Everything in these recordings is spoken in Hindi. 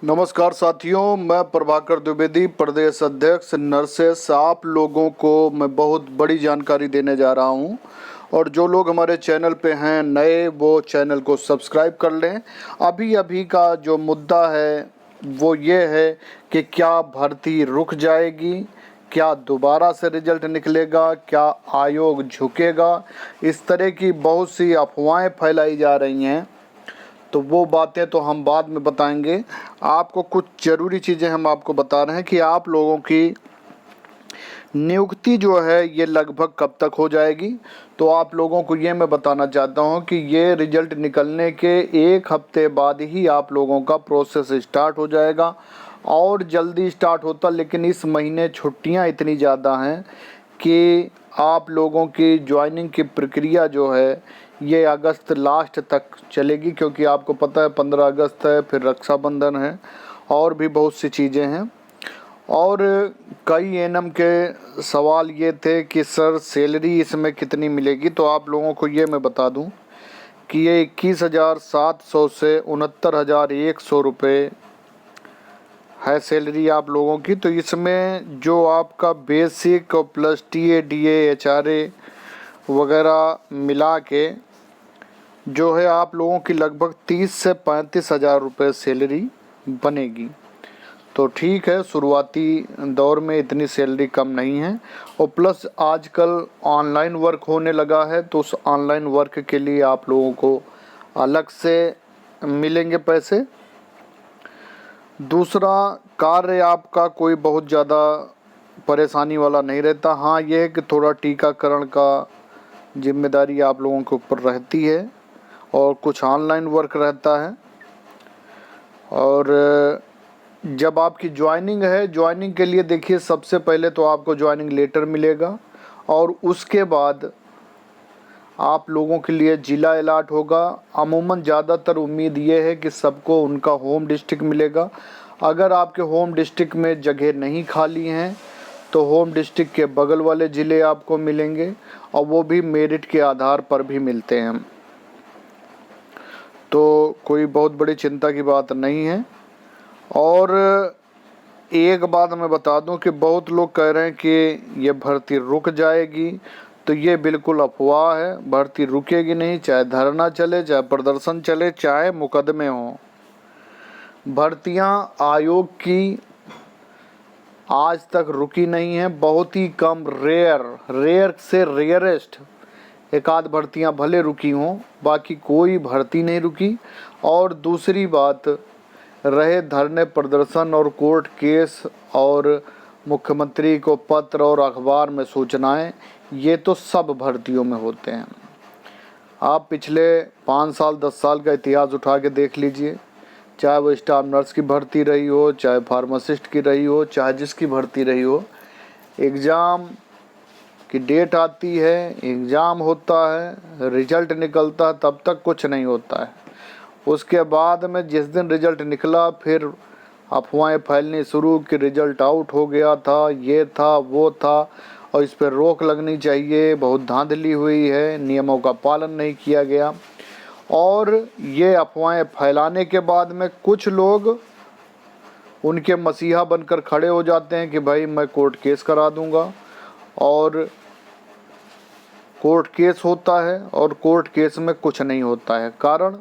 नमस्कार साथियों, मैं प्रभाकर द्विवेदी, प्रदेश अध्यक्ष नर्सेस। आप लोगों को मैं बहुत बड़ी जानकारी देने जा रहा हूं और जो लोग हमारे चैनल पे हैं नए, वो चैनल को सब्सक्राइब कर लें। अभी अभी का जो मुद्दा है वो ये है कि क्या भर्ती रुक जाएगी, क्या दोबारा से रिजल्ट निकलेगा, क्या आयोग झुकेगा। इस तरह की बहुत सी अफवाहें फैलाई जा रही हैं, तो वो बातें तो हम बाद में बताएंगे। आपको कुछ ज़रूरी चीज़ें हम आपको बता रहे हैं कि आप लोगों की नियुक्ति जो है ये लगभग कब तक हो जाएगी। तो आप लोगों को ये मैं बताना चाहता हूँ कि ये रिजल्ट निकलने के एक हफ्ते बाद ही आप लोगों का प्रोसेस स्टार्ट हो जाएगा और जल्दी स्टार्ट होता, लेकिन इस महीने छुट्टियाँ इतनी ज़्यादा हैं कि आप लोगों की ज्वाइनिंग की प्रक्रिया जो है ये अगस्त लास्ट तक चलेगी, क्योंकि आपको पता है 15 अगस्त है, फिर रक्षाबंधन है और भी बहुत सी चीज़ें हैं। और कई एनएम के सवाल ये थे कि सर सैलरी इसमें कितनी मिलेगी। तो आप लोगों को ये मैं बता दूं कि ये 21,700 से 69,100 रुपये है सैलरी आप लोगों की। तो इसमें जो आपका बेसिक और प्लस टीए डीए एचआरए वगैरह मिला के जो है आप लोगों की लगभग 30 से 35,000 रुपये सैलरी बनेगी। तो ठीक है, शुरुआती दौर में इतनी सैलरी कम नहीं है। और प्लस आजकल ऑनलाइन वर्क होने लगा है, तो उस ऑनलाइन वर्क के लिए आप लोगों को अलग से मिलेंगे पैसे। दूसरा, कार्य आपका कोई बहुत ज़्यादा परेशानी वाला नहीं रहता। हाँ, ये है कि थोड़ा टीकाकरण का जिम्मेदारी आप लोगों के ऊपर रहती है और कुछ ऑनलाइन वर्क रहता है। और जब आपकी ज्वाइनिंग है, ज्वाइनिंग के लिए देखिए सबसे पहले तो आपको ज्वाइनिंग लेटर मिलेगा और उसके बाद आप लोगों के लिए ज़िला अलॉट होगा। अमूमन ज़्यादातर उम्मीद ये है कि सबको उनका होम डिस्ट्रिक्ट मिलेगा। अगर आपके होम डिस्ट्रिक्ट में जगह नहीं खाली हैं तो होम डिस्ट्रिक्ट के बगल वाले ज़िले आपको मिलेंगे और वो भी मेरिट के आधार पर भी मिलते हैं। तो कोई बहुत बड़ी चिंता की बात नहीं है। और एक बात मैं बता दूं कि बहुत लोग कह रहे हैं कि ये भर्ती रुक जाएगी, तो ये बिल्कुल अफवाह है। भर्ती रुकेगी नहीं, चाहे धरना चले, चाहे प्रदर्शन चले, चाहे मुकदमे हों। भर्तियां आयोग की आज तक रुकी नहीं है। बहुत ही कम, रेयर से रेयरेस्ट एक आध भर्तियां भले रुकी हों, बाकी कोई भर्ती नहीं रुकी। और दूसरी बात, रहे धरने प्रदर्शन और कोर्ट केस और मुख्यमंत्री को पत्र और अखबार में सूचनाएं, ये तो सब भर्तियों में होते हैं। आप पिछले 5 साल 10 साल का इतिहास उठा के देख लीजिए, चाहे वो स्टाफ नर्स की भर्ती रही हो, चाहे फार्मासिस्ट की रही हो, चाहे जिसकी भर्ती रही हो, एग्ज़ाम की डेट आती है, एग्ज़ाम होता है, रिजल्ट निकलता है, तब तक कुछ नहीं होता है। उसके बाद में जिस दिन रिजल्ट निकला, फिर अफवाहें फैलनी शुरू कि रिजल्ट आउट हो गया था, ये था, वो था, और इस पर रोक लगनी चाहिए, बहुत धांधली हुई है, नियमों का पालन नहीं किया गया। और ये अफवाहें फैलाने के बाद में कुछ लोग उनके मसीहा बनकर खड़े हो जाते हैं कि भाई मैं कोर्ट केस करा दूंगा। और कोर्ट केस होता है और कोर्ट केस में कुछ नहीं होता है। कारण,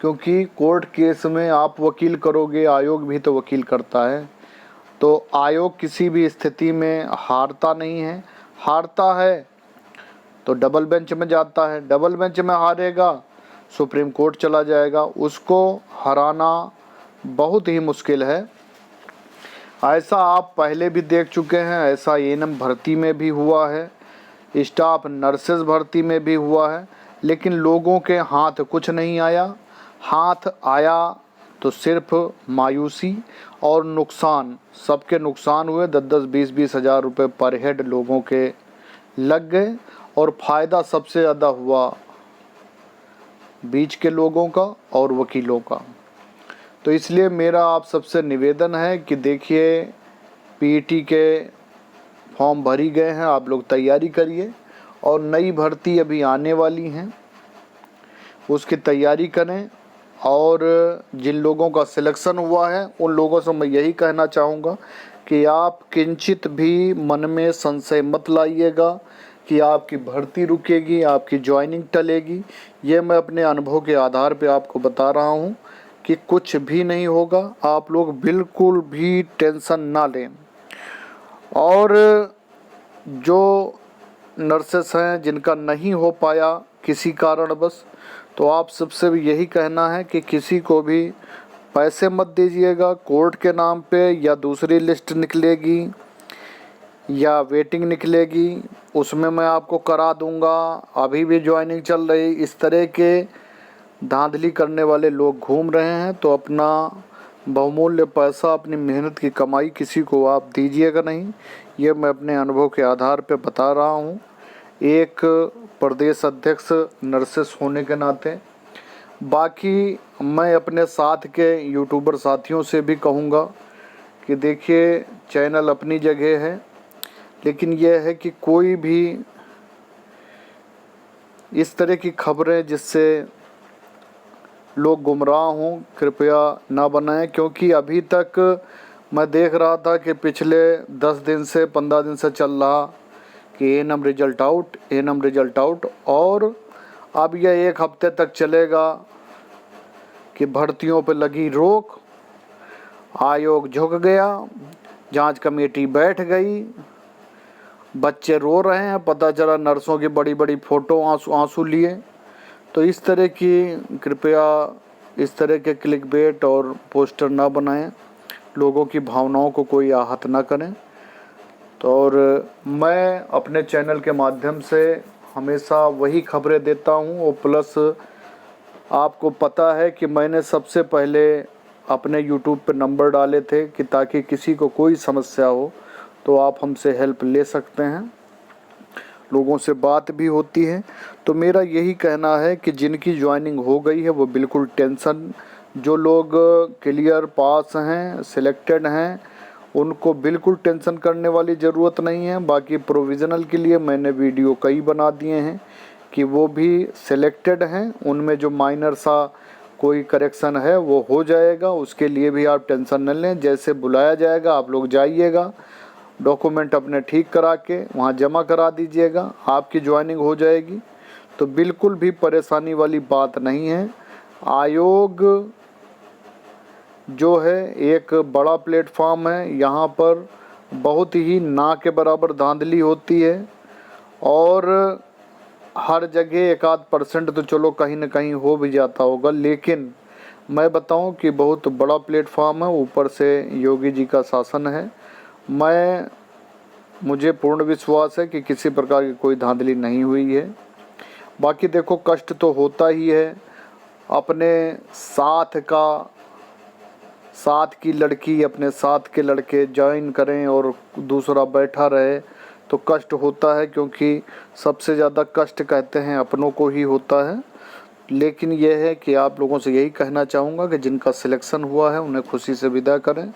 क्योंकि कोर्ट केस में आप वकील करोगे, आयोग भी तो वकील करता है। तो आयोग किसी भी स्थिति में हारता नहीं है। हारता है तो डबल बेंच में जाता है, डबल बेंच में हारेगा सुप्रीम कोर्ट चला जाएगा। उसको हराना बहुत ही मुश्किल है। ऐसा आप पहले भी देख चुके हैं, ऐसा एएनएम भर्ती में भी हुआ है, स्टाफ नर्सेज भर्ती में भी हुआ है, लेकिन लोगों के हाथ कुछ नहीं आया। हाथ आया तो सिर्फ मायूसी और नुकसान, सबके नुकसान हुए। 10-10, 20-20 हज़ार रुपये पर हेड लोगों के लग गए और फ़ायदा सबसे ज़्यादा हुआ बीच के लोगों का और वकीलों का। तो इसलिए मेरा आप सबसे निवेदन है कि देखिए, पीईटी के फॉर्म भरी गए हैं, आप लोग तैयारी करिए और नई भर्ती अभी आने वाली हैं, उसकी तैयारी करें। और जिन लोगों का सिलेक्शन हुआ है उन लोगों से मैं यही कहना चाहूँगा कि आप किंचित भी मन में संशय मत लाइएगा कि आपकी भर्ती रुकेगी, आपकी ज्वाइनिंग टलेगी। ये मैं अपने अनुभव के आधार पे आपको बता रहा हूँ कि कुछ भी नहीं होगा। आप लोग बिल्कुल भी टेंशन ना लें। और जो नर्सेस हैं जिनका नहीं हो पाया किसी कारणवश, तो आप सबसे भी यही कहना है कि किसी को भी पैसे मत दीजिएगा कोर्ट के नाम पे, या दूसरी लिस्ट निकलेगी या वेटिंग निकलेगी उसमें मैं आपको करा दूंगा, अभी भी ज्वाइनिंग चल रही, इस तरह के धांधली करने वाले लोग घूम रहे हैं। तो अपना बहुमूल्य पैसा, अपनी मेहनत की कमाई किसी को आप दीजिएगा नहीं। ये मैं अपने अनुभव के आधार पे बता रहा हूँ, एक प्रदेश अध्यक्ष नर्सेस होने के नाते। बाकी मैं अपने साथ के यूट्यूबर साथियों से भी कहूँगा कि देखिए, चैनल अपनी जगह है, लेकिन यह है कि कोई भी इस तरह की खबरें जिससे लोग गुमराह हों कृपया ना बनाएं। क्योंकि अभी तक मैं देख रहा था कि पिछले 10 दिन से 15 दिन से चल रहा कि ANM result out, ANM result out, और अब यह 1 हफ्ते तक चलेगा कि भर्तियों पर लगी रोक, आयोग झुक गया, जांच कमेटी बैठ गई, बच्चे रो रहे हैं, पता चला नर्सों की बड़ी बड़ी फ़ोटो आंसू लिए। तो इस तरह की कृपया इस तरह के क्लिकबेट और पोस्टर ना बनाएं, लोगों की भावनाओं को कोई आहत ना करें। तो और मैं अपने चैनल के माध्यम से हमेशा वही खबरें देता हूं, और प्लस आपको पता है कि मैंने सबसे पहले अपने यूट्यूब पे नंबर डाले थे कि ताकि किसी को कोई समस्या हो तो आप हमसे हेल्प ले सकते हैं, लोगों से बात भी होती है। तो मेरा यही कहना है कि जिनकी ज्वाइनिंग हो गई है वो बिल्कुल टेंशन, जो लोग क्लियर पास हैं, सिलेक्टेड हैं, उनको बिल्कुल टेंशन करने वाली ज़रूरत नहीं है। बाकी प्रोविज़नल के लिए मैंने वीडियो कई बना दिए हैं कि वो भी सिलेक्टेड हैं, उनमें जो माइनर सा कोई करेक्शन है वो हो जाएगा, उसके लिए भी आप टेंशन न लें। जैसे बुलाया जाएगा आप लोग जाइएगा, डॉक्यूमेंट अपने ठीक करा के वहाँ जमा करा दीजिएगा, आपकी ज्वाइनिंग हो जाएगी। तो बिल्कुल भी परेशानी वाली बात नहीं है। आयोग जो है एक बड़ा प्लेटफॉर्म है, यहाँ पर बहुत ही ना के बराबर धांधली होती है, और हर जगह 1-8% तो चलो कहीं ना कहीं हो भी जाता होगा, लेकिन मैं बताऊं कि बहुत बड़ा प्लेटफॉर्म है, ऊपर से योगी जी का शासन है। मुझे पूर्ण विश्वास है कि किसी प्रकार की कोई धांधली नहीं हुई है। बाकी देखो, कष्ट तो होता ही है, अपने साथ की लड़की अपने साथ के लड़के ज्वाइन करें और दूसरा बैठा रहे तो कष्ट होता है, क्योंकि सबसे ज़्यादा कष्ट कहते हैं अपनों को ही होता है। लेकिन यह है कि आप लोगों से यही कहना चाहूँगा कि जिनका सिलेक्शन हुआ है उन्हें खुशी से विदा करें,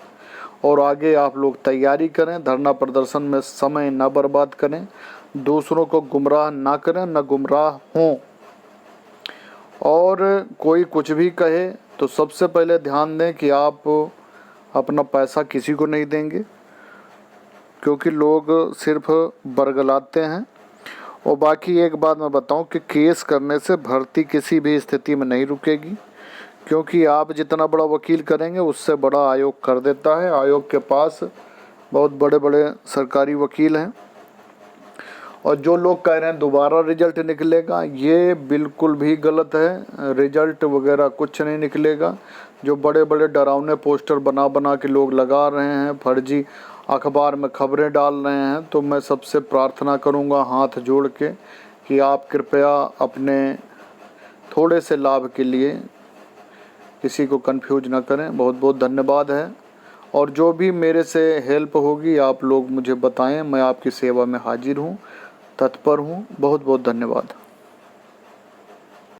और आगे आप लोग तैयारी करें, धरना प्रदर्शन में समय ना बर्बाद करें, दूसरों को गुमराह ना करें, ना गुमराह हों। और कोई कुछ भी कहे तो सबसे पहले ध्यान दें कि आप अपना पैसा किसी को नहीं देंगे, क्योंकि लोग सिर्फ बरगलाते हैं। और बाकी एक बात मैं बताऊं कि केस करने से भर्ती किसी भी स्थिति में नहीं रुकेगी, क्योंकि आप जितना बड़ा वकील करेंगे उससे बड़ा आयोग कर देता है। आयोग के पास बहुत बड़े बड़े सरकारी वकील हैं। और जो लोग कह रहे हैं दोबारा रिजल्ट निकलेगा, ये बिल्कुल भी गलत है। रिजल्ट वगैरह कुछ नहीं निकलेगा। जो बड़े बड़े डरावने पोस्टर बना बना के लोग लगा रहे हैं, फर्जी अखबार में खबरें डाल रहे हैं, तो मैं सबसे प्रार्थना करूंगा हाथ जोड़ के कि आप कृपया अपने थोड़े से लाभ के लिए किसी को कंफ्यूज ना करें। बहुत बहुत धन्यवाद है, और जो भी मेरे से हेल्प होगी आप लोग मुझे बताएं, मैं आपकी सेवा में हाजिर हूँ, तत्पर हूँ। बहुत बहुत धन्यवाद।